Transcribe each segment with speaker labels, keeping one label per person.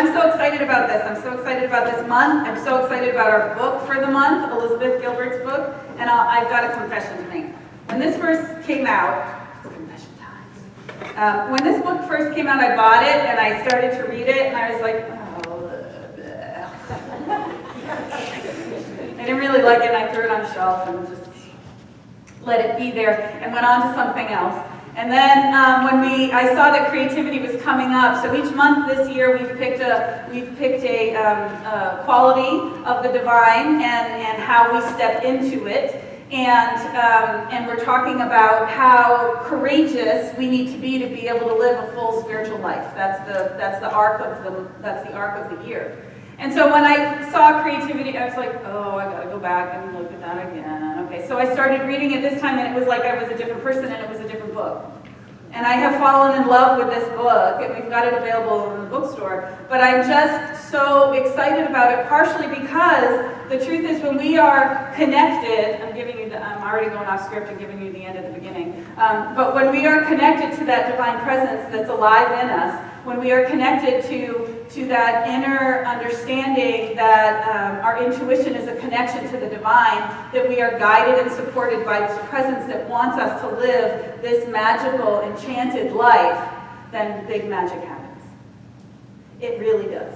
Speaker 1: I'm so excited about this. I'm so excited about this month. I'm so excited about our book for the month, Elizabeth Gilbert's book. And I've got a confession to make. When this first came out, it's confession time. When this book first came out, I bought it and I started to read it, and I was like, oh, I didn't really like it, and I threw it on the shelf and just let it be there and went on to something else. And then when I saw that creativity was coming up, so each month this year we've picked a quality of the divine and how we step into it. And we're talking about how courageous we need to be able to live a full spiritual life. That's the arc of the year. And so when I saw creativity, I was like, oh, I gotta go back and look at that again. Okay, so I started reading it this time, and it was like I was a different person and it was a different book. And I have fallen in love with this book, and we've got it available in the bookstore. But I'm just so excited about it, partially because the truth is when we are connected, I'm already going off script and giving you the end at the beginning, but when we are connected to that divine presence that's alive in us, when we are connected to that inner understanding that our intuition is a connection to the divine, that we are guided and supported by this presence that wants us to live this magical, enchanted life, then big magic happens. It really does.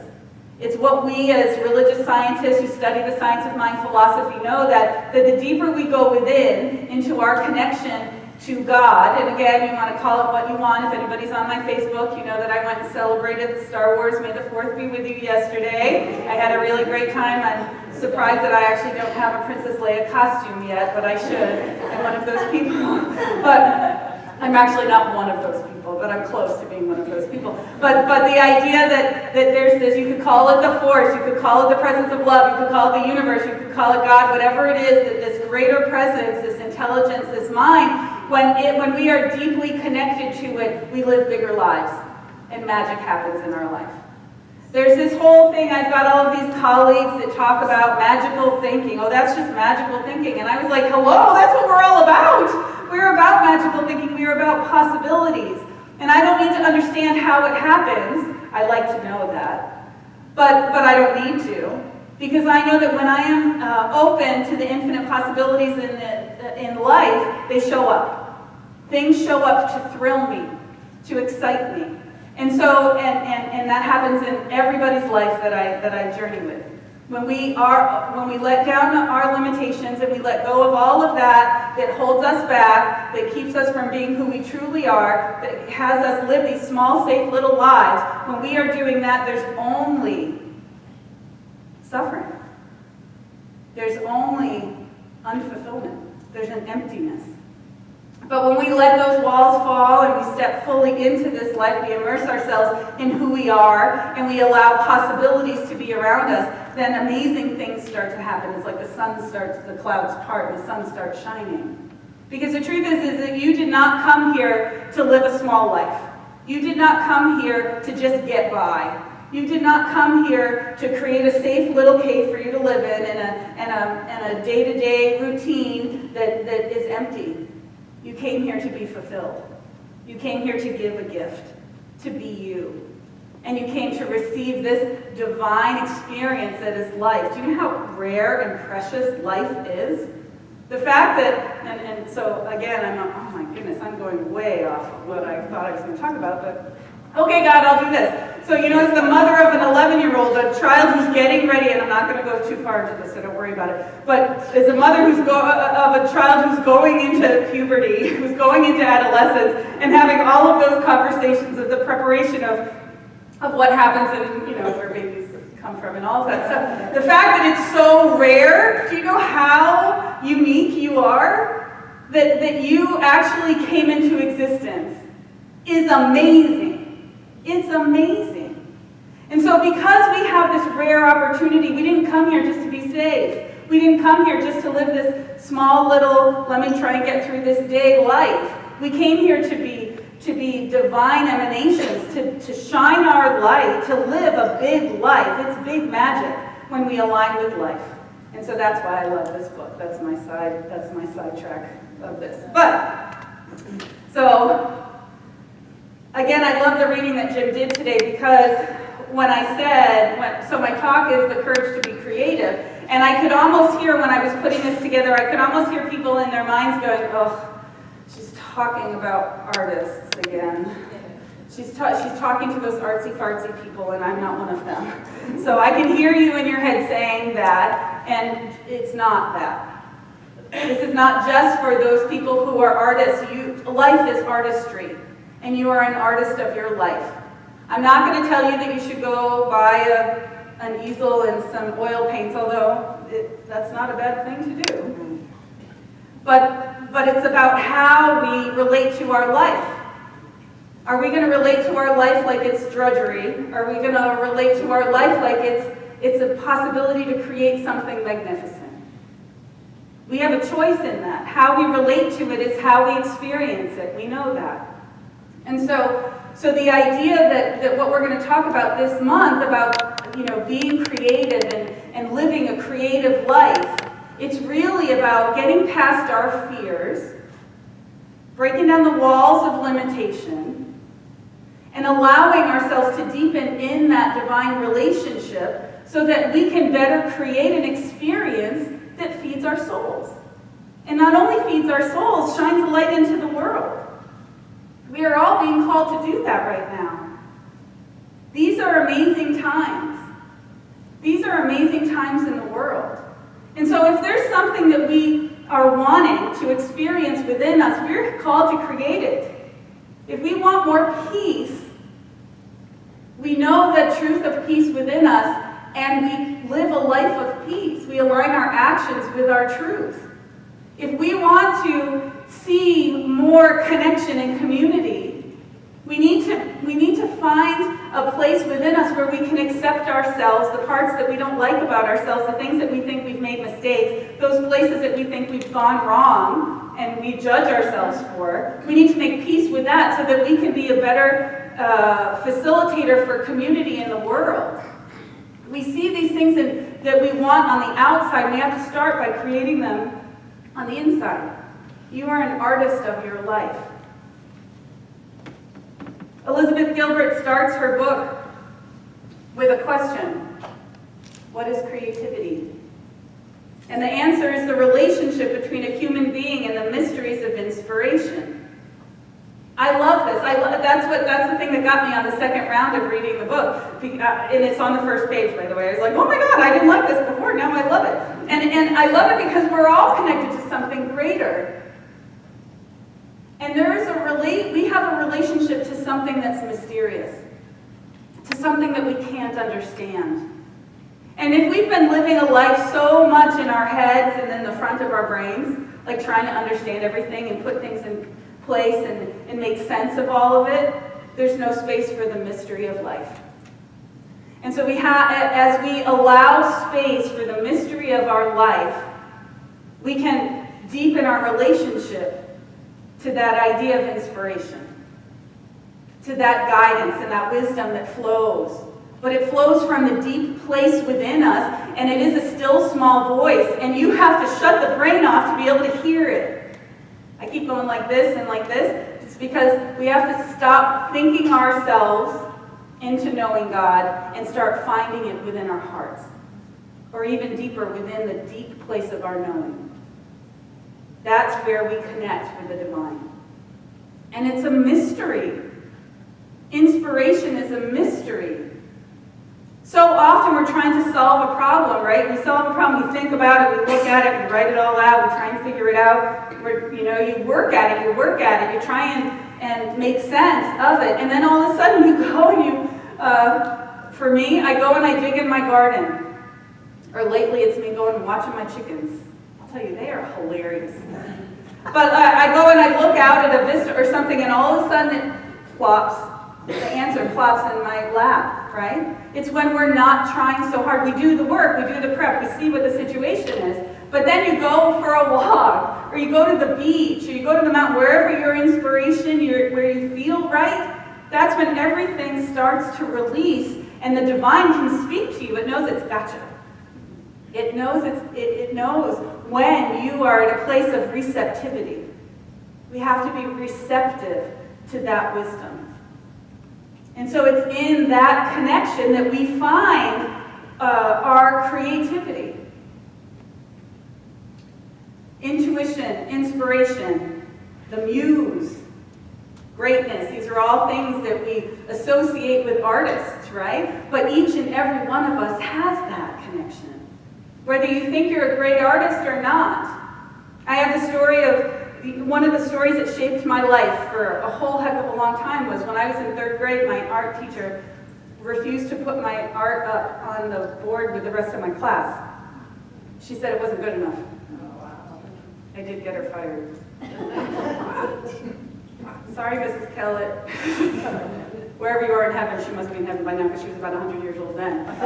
Speaker 1: It's what we as religious scientists who study the science of mind philosophy know, that the deeper we go within into our connection to God, and again, you want to call it what you want. If anybody's on my Facebook, you know that I went and celebrated Star Wars May the 4th be with you yesterday. I had a really great time. I'm surprised that I actually don't have a Princess Leia costume yet, but I should. I'm one of those people. But I'm actually not one of those people, but I'm close to being one of those people. But the idea that there's this, you could call it the force, you could call it the presence of love, you could call it the universe, you could call it God, whatever it is, that this greater presence, this intelligence, this mind, when we are deeply connected to it, we live bigger lives, and magic happens in our life. There's this whole thing, I've got all of these colleagues that talk about magical thinking. Oh, that's just magical thinking. And I was like, hello, that's what we're all about. We're about magical thinking. We're about possibilities. And I don't need to understand how it happens. I like to know that. But I don't need to. Because I know that when I am open to the infinite possibilities in life, they show up. Things show up to thrill me, to excite me. And so, and that happens in everybody's life that I journey with. When we let down our limitations and we let go of all of that holds us back, that keeps us from being who we truly are, that has us live these small, safe little lives, when we are doing that, there's only suffering. There's only unfulfillment. There's an emptiness. But when we let those walls fall and we step fully into this life, we immerse ourselves in who we are, and we allow possibilities to be around us, then amazing things start to happen. It's like the clouds part, and the sun starts shining. Because the truth is that you did not come here to live a small life. You did not come here to just get by. You did not come here to create a safe little cave for you to live in and a day-to-day routine that is empty. You came here to be fulfilled. You came here to give a gift, to be you. And you came to receive this divine experience that is life. Do you know how rare and precious life is? The fact that, and so again, oh my goodness, I'm going way off of what I thought I was going to talk about, but okay, God, I'll do this. So, as the mother of an 11-year-old, a child who's getting ready, and I'm not going to go too far into this, so don't worry about it, but as a mother of a child who's going into puberty, who's going into adolescence, and having all of those conversations of the preparation of what happens and, where babies come from and all of that stuff. The fact that it's so rare, do you know how unique you are? That you actually came into existence is amazing. It's amazing. And so because we have this rare opportunity, we didn't come here just to be safe. We didn't come here just to live this small little, let me try and get through this day life. We came here to be divine emanations, to shine our light, to live a big life. It's big magic when we align with life. And so that's why I love this book. That's my sidetrack of this. But, so, again, I love the reading that Jim did today, because when I said, so my talk is the courage to be creative, and I could almost hear when I was putting this together, I could almost hear people in their minds going, oh, she's talking about artists again. She's talking to those artsy-fartsy people, and I'm not one of them. So I can hear you in your head saying that, and it's not that. This is not just for those people who are artists. Life is artistry, and you are an artist of your life. I'm not going to tell you that you should go buy an easel and some oil paints, although that's not a bad thing to do. But it's about how we relate to our life. Are we going to relate to our life like it's drudgery? Are we going to relate to our life like it's a possibility to create something magnificent? We have a choice in that. How we relate to it is how we experience it. We know that. And so the idea that what we're going to talk about this month, about being creative and living a creative life, it's really about getting past our fears, breaking down the walls of limitation, and allowing ourselves to deepen in that divine relationship so that we can better create an experience that feeds our souls. And not only feeds our souls, shines a light into the world. We are all being called to do that right now. These are amazing times. These are amazing times in the world. And so if there's something that we are wanting to experience within us, we're called to create it. If we want more peace, we know the truth of peace within us, and we live a life of peace. We align our actions with our truth. If we want to see more connection and community, we need to find a place within us where we can accept ourselves, the parts that we don't like about ourselves, the things that we think we've made mistakes, those places that we think we've gone wrong and we judge ourselves for. We need to make peace with that so that we can be a better facilitator for community in the world. We see these things that we want on the outside, and we have to start by creating them on the inside. You are an artist of your life. Elizabeth Gilbert starts her book with a question. What is creativity? And the answer is the relationship between a human being and the mysteries of inspiration. I love this. That's the thing that got me on the second round of reading the book. And it's on the first page, by the way. I was like, oh my God, I didn't like this before. Now I love it. And I love it because we're all connected to something greater. And we have a relationship to something that's mysterious, to something that we can't understand. And if we've been living a life so much in our heads and in the front of our brains, like trying to understand everything and put things in place and make sense of all of it, there's no space for the mystery of life. And so as we allow space for the mystery of our life, we can deepen our relationship to that idea of inspiration, to that guidance and that wisdom that flows. But it flows from the deep place within us, and it is a still small voice, and you have to shut the brain off to be able to hear it. I keep going like this and like this. It's because we have to stop thinking ourselves into knowing God and start finding it within our hearts, or even deeper within the deep place of our knowing. That's where we connect with the divine. And it's a mystery. Inspiration is a mystery. So often we're trying to solve a problem, right? We solve a problem, we think about it, we look at it, we write it all out, we try and figure it out. You work at it, you try and make sense of it. And then all of a sudden you go and for me, I go and I dig in my garden. Or lately it's me going and watching my chickens. I'll tell you, they are hilarious. But I go and I look out at a vista or something, and all of a sudden it plops. The answer plops in my lap, right? It's when we're not trying so hard. We do the work, we do the prep, we see what the situation is. But then you go for a walk, or you go to the beach, or you go to the mountain, wherever your inspiration, where you feel right, that's when everything starts to release, and the divine can speak to you. It knows it's gotcha. It knows when you are at a place of receptivity. We have to be receptive to that wisdom. And so it's in that connection that we find our creativity. Intuition, inspiration, the muse, greatness. These are all things that we associate with artists, right? But each and every one of us has that connection. Whether you think you're a great artist or not. I have the story of, one of the stories that shaped my life for a whole heck of a long time was when I was in 3rd grade, my art teacher refused to put my art up on the board with the rest of my class. She said it wasn't good enough. I did get her fired. Sorry, Mrs. Kellett. Wherever you are in heaven, she must be in heaven by now because she was about 100 years old then. But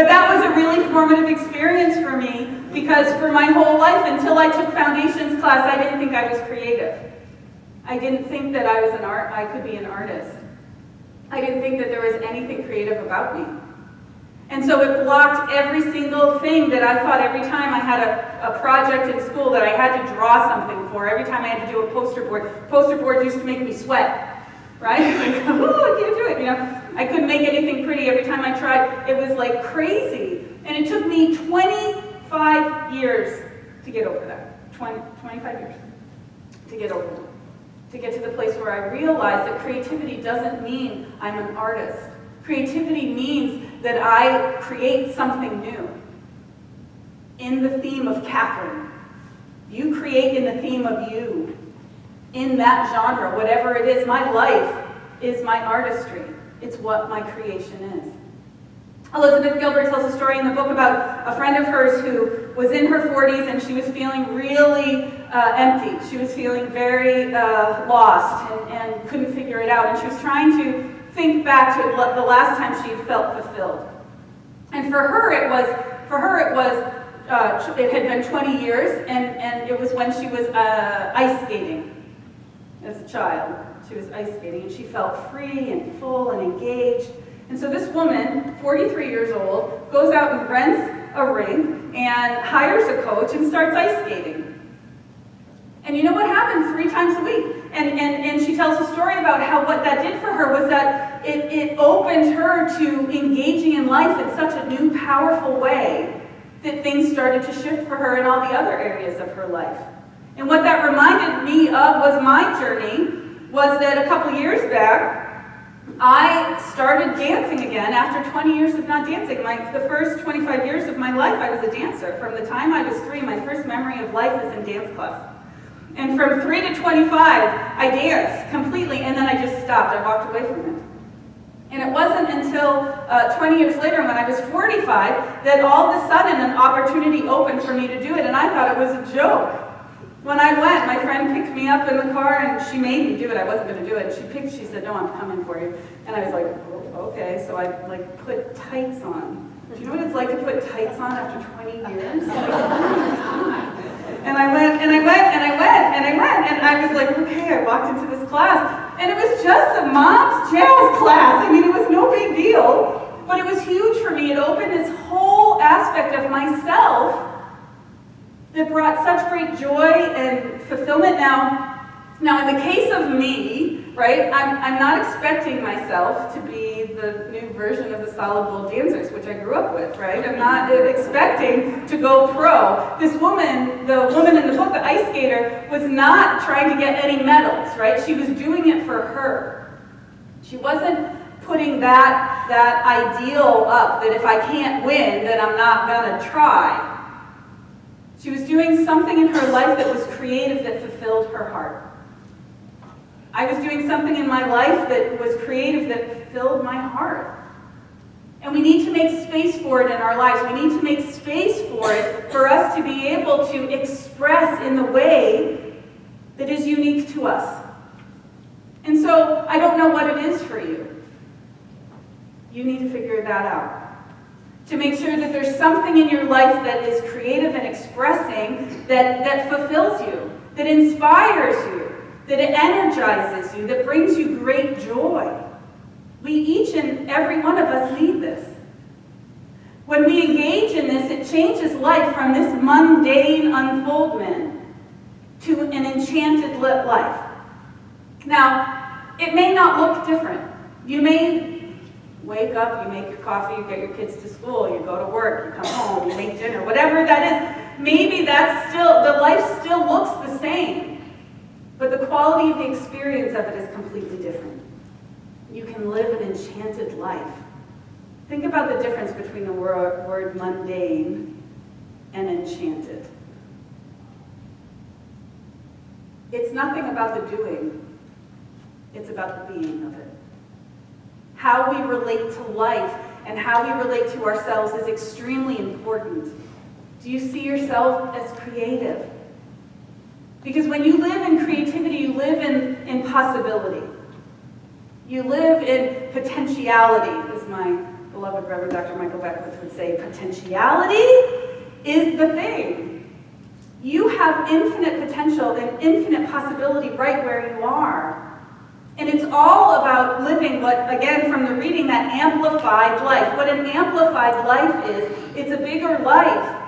Speaker 1: that was a really formative experience for me because for my whole life, until I took foundations class, I didn't think I was creative. I didn't think that I could be an artist. I didn't think that there was anything creative about me. And so it blocked every single thing that I thought every time I had a project in school that I had to draw something for, every time I had to do a poster board used to make me sweat, right? Like, oh, I can't do it, I couldn't make anything pretty every time I tried. It was like crazy. And it took me 25 years to get over that. 25 years to get over that. To get to the place where I realized that creativity doesn't mean I'm an artist. Creativity means that I create something new. In the theme of Katherine. You create in the theme of you. In that genre, whatever it is, my life is my artistry. It's what my creation is. Elizabeth Gilbert tells a story in the book about a friend of hers who was in her 40s and she was feeling really empty. She was feeling very lost and couldn't figure it out. And she was trying to think back to the last time she had felt fulfilled. And for her it had been 20 years, and it was when she was ice skating as a child. She was ice skating, and she felt free and full and engaged. And so this woman, 43 years old, goes out and rents a rink and hires a coach and starts ice skating. And you know what happens 3 times a week? And she tells a story about how what that did for her was that it opened her to engaging in life in such a new, powerful way that things started to shift for her in all the other areas of her life. And what that reminded me of was my journey, was that a couple years back, I started dancing again after 20 years of not dancing. The first 25 years of my life, I was a dancer. From the time I was 3, my first memory of life is in dance class. And from 3 to 25, I danced completely, and then I just stopped. I walked away from it. And it wasn't until 20 years later, when I was 45, that all of a sudden an opportunity opened for me to do it, and I thought it was a joke. When I went, my friend picked me up in the car, and she made me do it. I wasn't going to do it. She said, no, I'm coming for you. And I was like, oh, okay. So I put tights on. Do you know what it's like to put tights on after 20 years? And I went, and I was like, okay, I walked into this class, and it was just a mom's jazz class. I mean, it was no big deal, but it was huge for me. It opened this whole aspect of myself that brought such great joy and fulfillment. Now in the case of me, right, I'm not expecting myself to be the new version of the solid gold dancers, which I grew up with, right? I'm not expecting to go pro. This woman, the woman in the book, the ice skater, was not trying to get any medals, right? She was doing it for her. She wasn't putting that ideal up that if I can't win, then I'm not gonna try. She was doing something in her life that was creative, that fulfilled her heart. I was doing something in my life that was creative, that filled my heart. And we need to make space for it in our lives. We need to make space for it for us to be able to express in the way that is unique to us. And so I don't know what it is for you. You need to figure that out. To make sure that there's something in your life that is creative and expressing that fulfills you, that inspires you, that it energizes you, that brings you great joy. We each and every one of us need this. When we engage in this, it changes life from this mundane unfoldment to an enchanted lit life. Now, it may not look different. You may wake up, you make your coffee, you get your kids to school, you go to work, you come home, you make dinner, whatever that is. Maybe that's still, the life still looks the same, but the quality of the experience of it is completely different. You can live an enchanted life. Think about the difference between the word mundane and enchanted. It's nothing about the doing, it's about the being of it. How we relate to life and how we relate to ourselves is extremely important. Do you see yourself as creative? Because when you live in creativity, you live in possibility. You live in potentiality, as my beloved Reverend Dr. Michael Beckwith would say. Potentiality is the thing. You have infinite potential and infinite possibility right where you are. And it's all about living what, again, from the reading, that amplified life. What an amplified life is, it's a bigger life.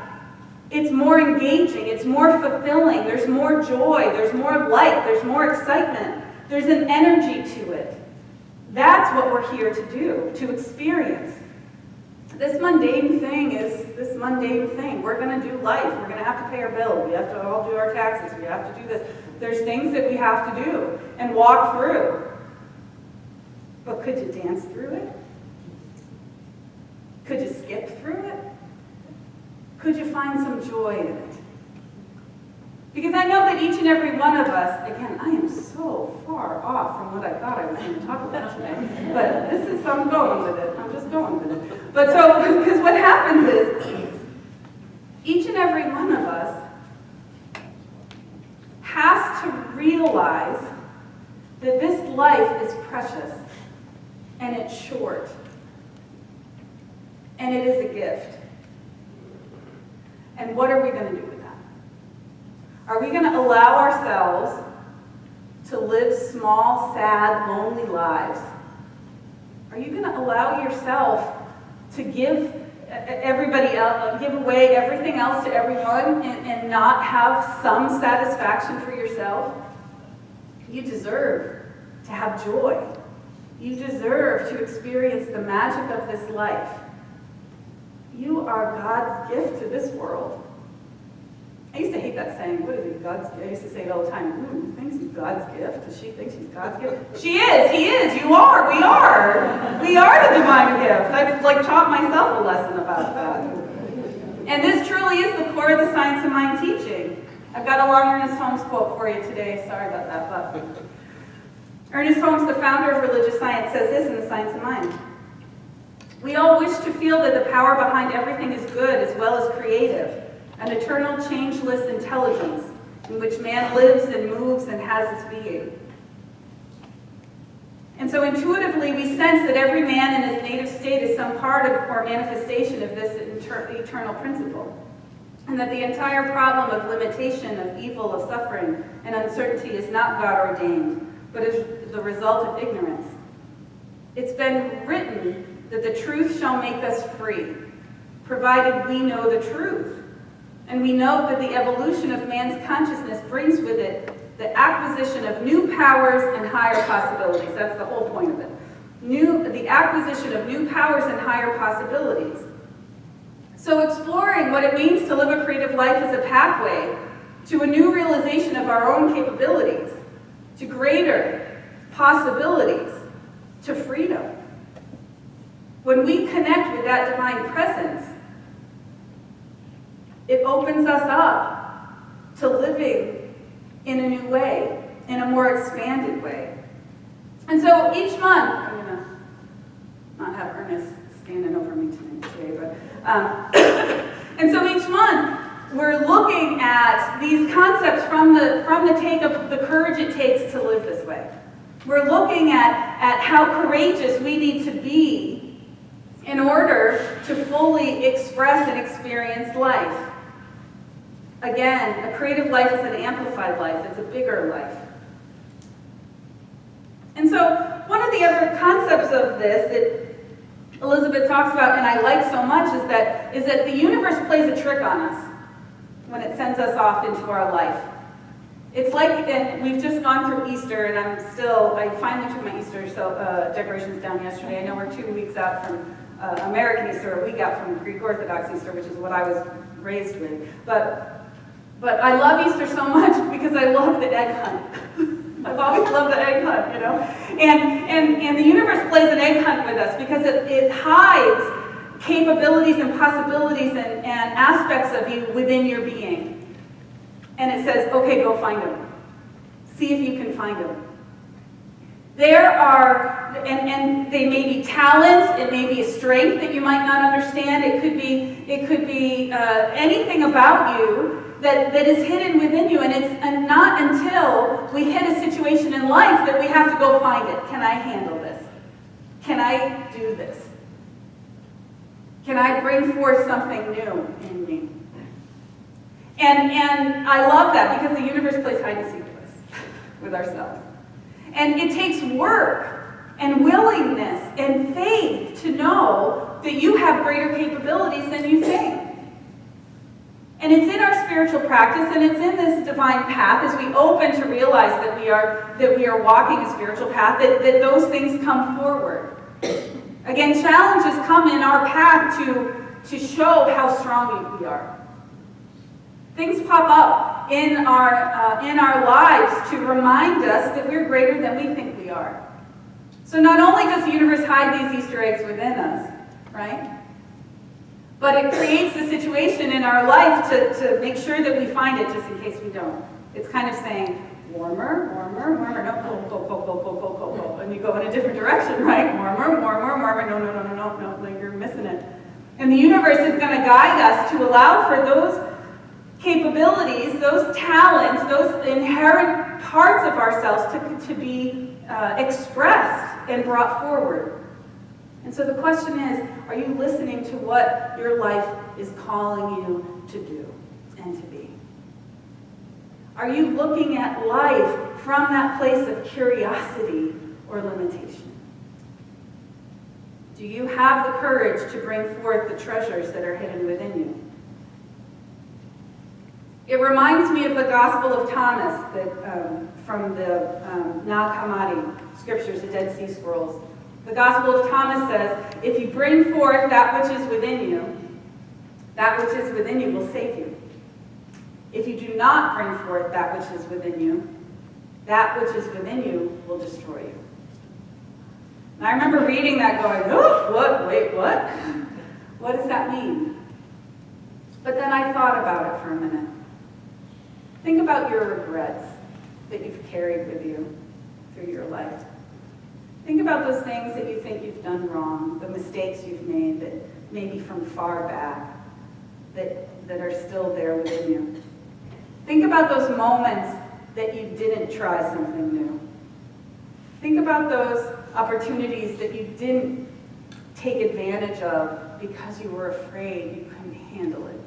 Speaker 1: It's more engaging, it's more fulfilling, there's more joy, there's more light, there's more excitement. There's an energy to it. That's what we're here to do, to experience. This mundane thing is this mundane thing. We're going to do life. We're going to have to pay our bills. We have to all do our taxes. We have to do this. There's things that we have to do and walk through. But could you dance through it? Could you skip through it? Could you find some joy in it? Because I know that each and every one of us, again, I am so far off from what I thought I was going to talk about today, but this is, I'm going with it. I'm just going with it. But so, because what happens is, each and every one of us has to realize that this life is precious, and it's short, and it is a gift. And what are we going to do with that? Are we going to allow ourselves to live small, sad, lonely lives? Are you going to allow yourself to give everybody else, give away everything else to everyone and not have some satisfaction for yourself? You deserve to have joy. You deserve to experience the magic of this life. You are God's gift to this world. I used to hate that saying. What is it? God's gift? I used to say it all the time. Thinks he's God's gift? Does she think she's God's gift? She is. He is. You are. We are. We are the divine gift. I've taught myself a lesson about that. And this truly is the core of the Science of Mind teaching. I've got a long Ernest Holmes quote for you today. Sorry about that, but Ernest Holmes, the founder of religious science, says this in the Science of Mind. We all wish to feel that the power behind everything is good as well as creative, an eternal, changeless intelligence in which man lives and moves and has his being. And so intuitively we sense that every man in his native state is some part of or manifestation of this eternal principle, and that the entire problem of limitation, of evil, of suffering, and uncertainty is not God ordained, but is the result of ignorance. It's been written that the truth shall make us free, provided we know the truth. And we note that the evolution of man's consciousness brings with it the acquisition of new powers and higher possibilities. That's the whole point of it. The acquisition of new powers and higher possibilities. So exploring what it means to live a creative life is a pathway to a new realization of our own capabilities, to greater possibilities, to freedom. When we connect with that divine presence, it opens us up to living in a new way, in a more expanded way. And so each month, I'm going to not have Ernest standing over me today, but and so each month we're looking at these concepts from the take of the courage it takes to live this way. We're looking at how courageous we need to be in order to fully express and experience life. Again, a creative life is an amplified life. It's a bigger life. And so one of the other concepts of this that Elizabeth talks about, and I like so much, is that the universe plays a trick on us when it sends us off into our life. It's like, and we've just gone through Easter, and I finally took my Easter decorations down yesterday. I know we're 2 weeks out from American Easter, a week out from Greek Orthodox Easter, which is what I was raised with. But I love Easter so much because I love the egg hunt. I've always loved the egg hunt, you know? And the universe plays an egg hunt with us because it hides capabilities and possibilities and aspects of you within your being. And it says, okay, go find them. See if you can find them. There are, and they may be talents, it may be a strength that you might not understand, it could be anything about you that is hidden within you, and it's not until we hit a situation in life that we have to go find it. Can I handle this? Can I do this? Can I bring forth something new in me? And I love that because the universe plays hide and seek with us, with ourselves. And it takes work and willingness and faith to know that you have greater capabilities than you think. And it's in our spiritual practice, and it's in this divine path as we open to realize that we are walking a spiritual path, that those things come forward. Again, challenges come in our path to show how strong we are. Things pop up in our lives to remind us that we're greater than we think we are. So not only does the universe hide these Easter eggs within us, right? But it creates a situation in our life to make sure that we find it just in case we don't. It's kind of saying, warmer, warmer, warmer, no, cold, and you go in a different direction, right? Warmer, warmer, warmer, no, you're missing it. And the universe is going to guide us to allow for those capabilities, those talents, those inherent parts of ourselves to be expressed and brought forward. And so the question is, are you listening to what your life is calling you to do and to be? Are you looking at life from that place of curiosity or limitation? Do you have the courage to bring forth the treasures that are hidden within you? It reminds me of the Gospel of Thomas from the Nag Hammadi scriptures, the Dead Sea Scrolls. The Gospel of Thomas says, if you bring forth that which is within you, that which is within you will save you. If you do not bring forth that which is within you, that which is within you will destroy you. And I remember reading that going, oh, what, wait, what? What does that mean? But then I thought about it for a minute. Think about your regrets that you've carried with you through your life. Think about those things that you think you've done wrong, the mistakes you've made that maybe from far back that are still there within you. Think about those moments that you didn't try something new. Think about those opportunities that you didn't take advantage of because you were afraid you couldn't handle it.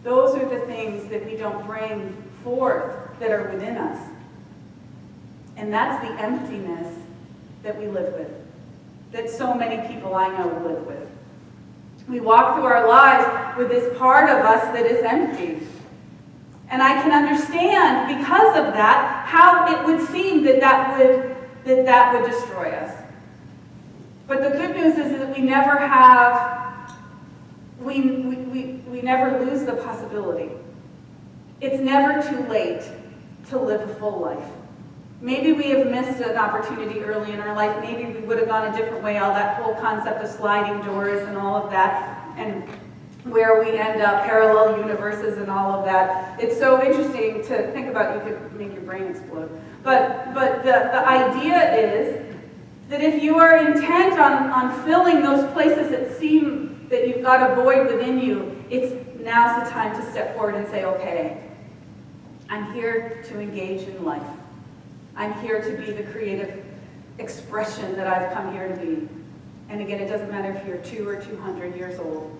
Speaker 1: Those are the things that we don't bring forth that are within us. And that's the emptiness that we live with, that so many people I know live with. We walk through our lives with this part of us that is empty. And I can understand, because of that, how it would seem that would destroy us. But the good news is that we never have, we never lose the possibility. It's never too late to live a full life. Maybe we have missed an opportunity early in our life. Maybe we would have gone a different way, all that whole concept of sliding doors and all of that, and where we end up, parallel universes and all of that. It's so interesting to think about. You could make your brain explode. But the idea is that if you are intent on filling those places that seem that you've got a void within you, now's the time to step forward and say, okay, I'm here to engage in life. I'm here to be the creative expression that I've come here to be. And again, it doesn't matter if you're 2 or 200 years old.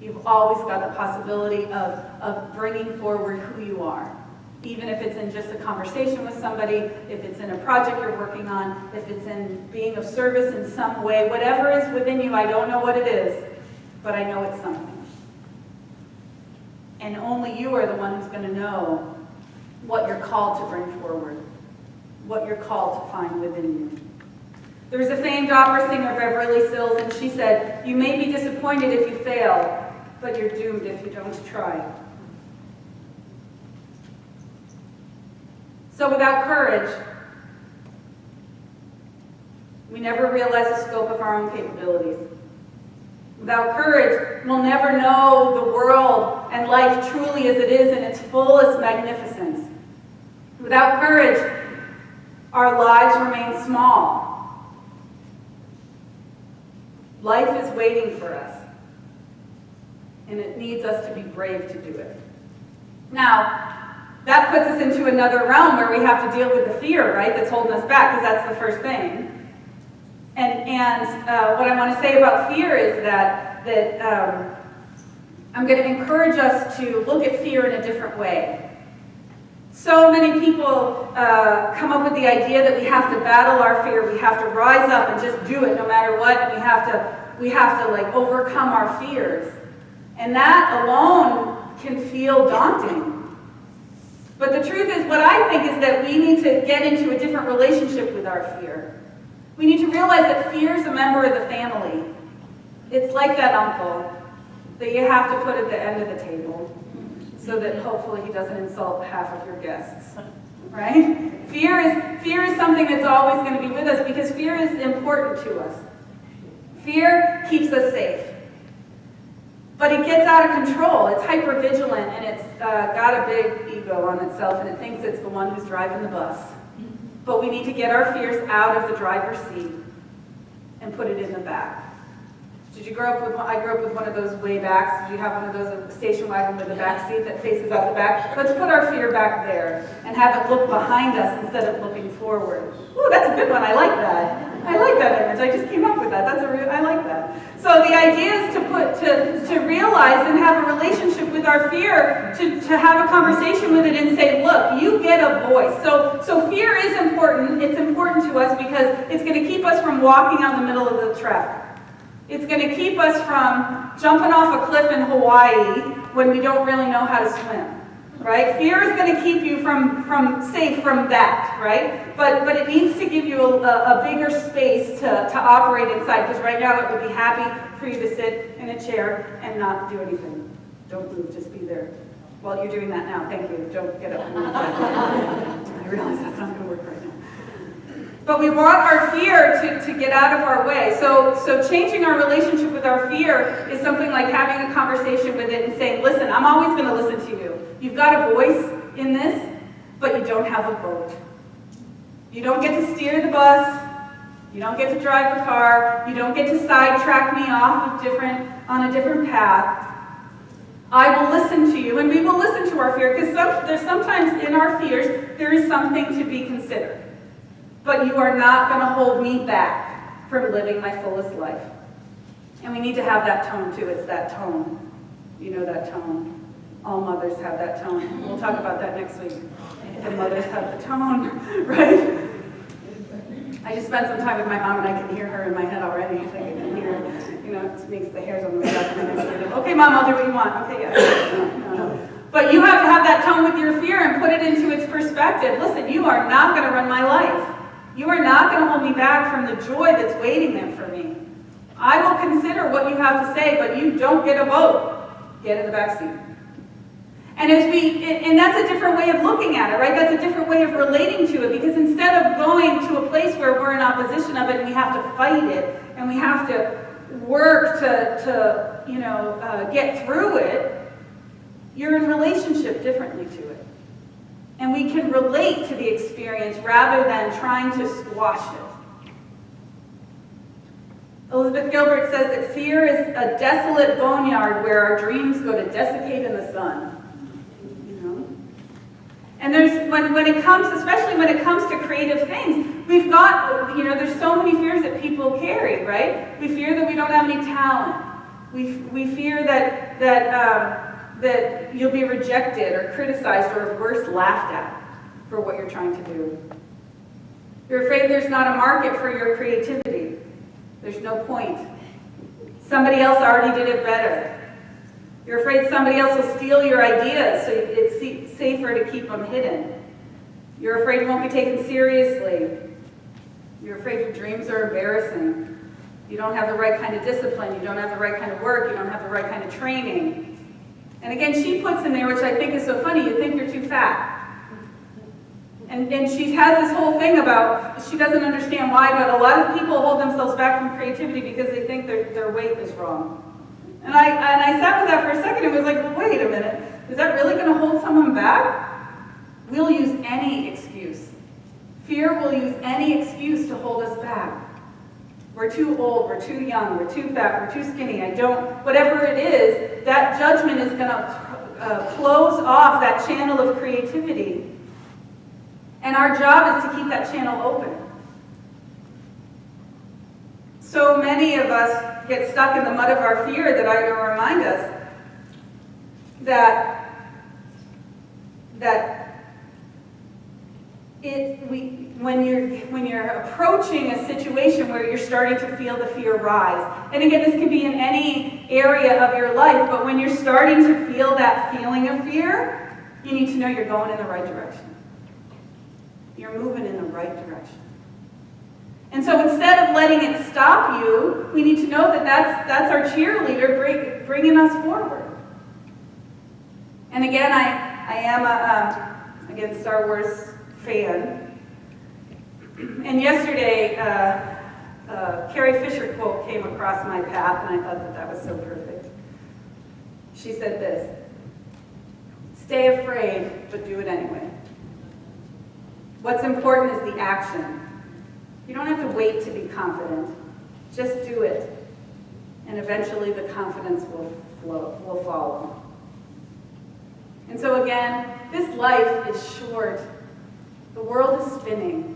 Speaker 1: You've always got the possibility of bringing forward who you are. Even if it's in just a conversation with somebody, if it's in a project you're working on, if it's in being of service in some way, whatever is within you, I don't know what it is, but I know it's something. And only you are the one who's going to know what you're called to bring forward, what you're called to find within you. There was a famed opera singer, Beverly Sills, and she said, "You may be disappointed if you fail, but you're doomed if you don't try." So without courage, we never realize the scope of our own capabilities. Without courage, we'll never know the world and life truly as it is in its fullest magnificence. Without courage, our lives remain small. Life is waiting for us, and it needs us to be brave to do it. Now, that puts us into another realm where we have to deal with the fear, right, that's holding us back, because that's the first thing. And what I want to say about fear is that I'm going to encourage us to look at fear in a different way. So many people come up with the idea that we have to battle our fear, we have to rise up and just do it no matter what, and we have to like overcome our fears. And that alone can feel daunting. But the truth is, what I think is that we need to get into a different relationship with our fear. We need to realize that fear is a member of the family. It's like that uncle that you have to put at the end of the table so that hopefully he doesn't insult half of your guests, right? Fear is something that's always going to be with us because fear is important to us. Fear keeps us safe. But it gets out of control. It's hypervigilant, and it's got a big ego on itself, and it thinks it's the one who's driving the bus. But we need to get our fears out of the driver's seat and put it in the back. Did you grow up with one? I grew up with one of those way backs. Did you have one of those, a station wagon with a back seat that faces out the back? Let's put our fear back there and have it look behind us instead of looking forward. Ooh, that's a good one. I like that. I like that image. I just came up with that. I like that. So the idea is to realize and have a relationship with our fear, to have a conversation with it and say, look, you get a voice. So fear is important. It's important to us because it's going to keep us from walking out in the middle of the traffic. It's going to keep us from jumping off a cliff in Hawaii when we don't really know how to swim, right? Fear is going to keep you safe from that, right? But it needs to give you a bigger space to operate inside, because right now it would be happy for you to sit in a chair and not do anything. Don't move, just be there. Well, you're doing that now. Thank you. Don't get up and move. I realize that's not going to work right now. But we want our fear to get out of our way. So changing our relationship with our fear is something like having a conversation with it and saying, listen, I'm always going to listen to you. You've got a voice in this, but you don't have a vote. You don't get to steer the bus. You don't get to drive the car. You don't get to sidetrack me off on a different path. I will listen to you, and we will listen to our fear, because there's sometimes in our fears, there is something to be considered. But you are not going to hold me back from living my fullest life. And we need to have that tone too. It's that tone. You know that tone. All mothers have that tone. We'll talk about that next week. The mothers have the tone, right? I just spent some time with my mom, and I can hear her in my head already. I can hear, it makes the hairs on the back of my neck. Okay, Mom, I'll do what you want. Okay, yeah. No. But you have to have that tone with your fear and put it into its perspective. Listen, you are not going to run my life. You are not going to hold me back from the joy that's waiting there for me. I will consider what you have to say, but you don't get a vote. Get in the back seat. And that's a different way of looking at it, right? That's a different way of relating to it, because instead of going to a place where we're in opposition of it and we have to fight it and we have to work to get through it, you're in relationship differently to it. And we can relate to the experience rather than trying to squash it. Elizabeth Gilbert says that fear is a desolate boneyard where our dreams go to desiccate in the sun. And when it comes, especially when it comes to creative things, we've got, there's so many fears that people carry, right? We fear that we don't have any talent. We fear that you'll be rejected or criticized or worse, laughed at for what you're trying to do. You're afraid there's not a market for your creativity. There's no point. Somebody else already did it better. You're afraid somebody else will steal your ideas, so it safer to keep them hidden. You're afraid you won't be taken seriously. You're afraid your dreams are embarrassing. You don't have the right kind of discipline. You don't have the right kind of work. You don't have the right kind of training. And again, she puts in there, which I think is so funny, you think you're too fat. And she has this whole thing about, she doesn't understand why, but a lot of people hold themselves back from creativity because they think their weight is wrong. And I sat with that for a second and was like, well, wait a minute, is that really going to hold someone back? We'll use any excuse. Fear will use any excuse to hold us back. We're too old, we're too young, we're too fat, we're too skinny, whatever it is, that judgment is going to close off that channel of creativity. And our job is to keep that channel open. So many of us get stuck in the mud of our fear that I will remind us that when you're approaching a situation where you're starting to feel the fear rise, and again, this can be in any area of your life, but when you're starting to feel that feeling of fear, you need to know you're going in the right direction. You're moving in the right direction. And so instead of letting it stop you, we need to know that that's our cheerleader bringing us forward. And again, I am a Star Wars fan. And yesterday, Carrie Fisher quote came across my path, and I thought that was so perfect. She said this: "Stay afraid, but do it anyway." What's important is the action. You don't have to wait to be confident. Just do it. And eventually the confidence will follow. And so again, this life is short. The world is spinning.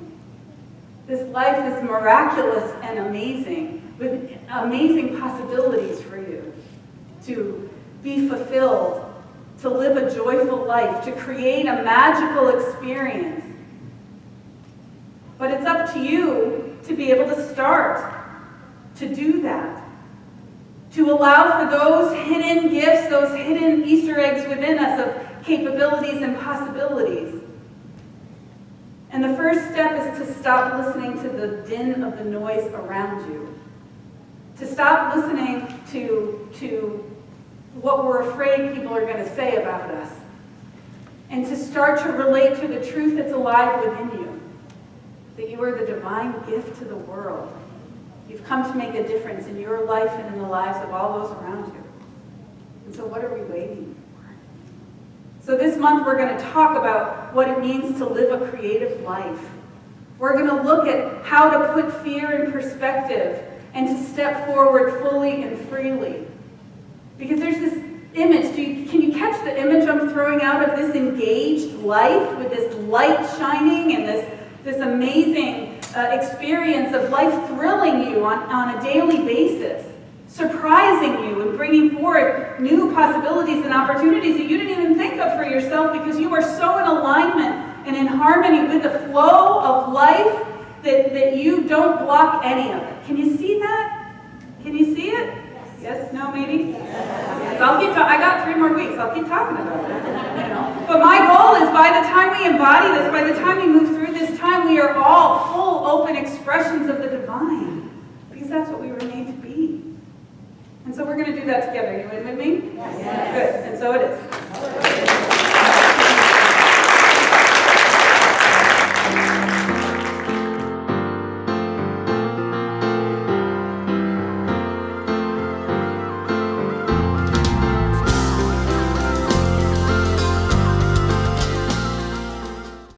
Speaker 1: This life is miraculous and amazing, with amazing possibilities for you to be fulfilled, to live a joyful life, to create a magical experience. But it's up to you to be able to start to do that, to allow for those hidden gifts, those hidden Easter eggs within us of capabilities and possibilities. And the first step is to stop listening to the din of the noise around you, to stop listening to what we're afraid people are going to say about us, and to start to relate to the truth that's alive within you. That you are the divine gift to the world. You've come to make a difference in your life and in the lives of all those around you. And so what are we waiting for? So this month we're going to talk about what it means to live a creative life. We're going to look at how to put fear in perspective and to step forward fully and freely. Because there's this image, can you catch the image I'm throwing out of this engaged life with this light shining and this amazing experience of life thrilling you on a daily basis, surprising you and bringing forth new possibilities and opportunities that you didn't even think of for yourself because you are so in alignment and in harmony with the flow of life that you don't block any of it. Can you see that? Can you see it? Yes, no, maybe? Yes. I'll keep I got 3 more weeks. I'll keep talking about it. But my goal is by the time we embody this, by the time we move through this time, we are all full, open expressions of the divine. Because that's what we were made to be. And so we're going to do that together. You in with me? Yes. Good. And so it is.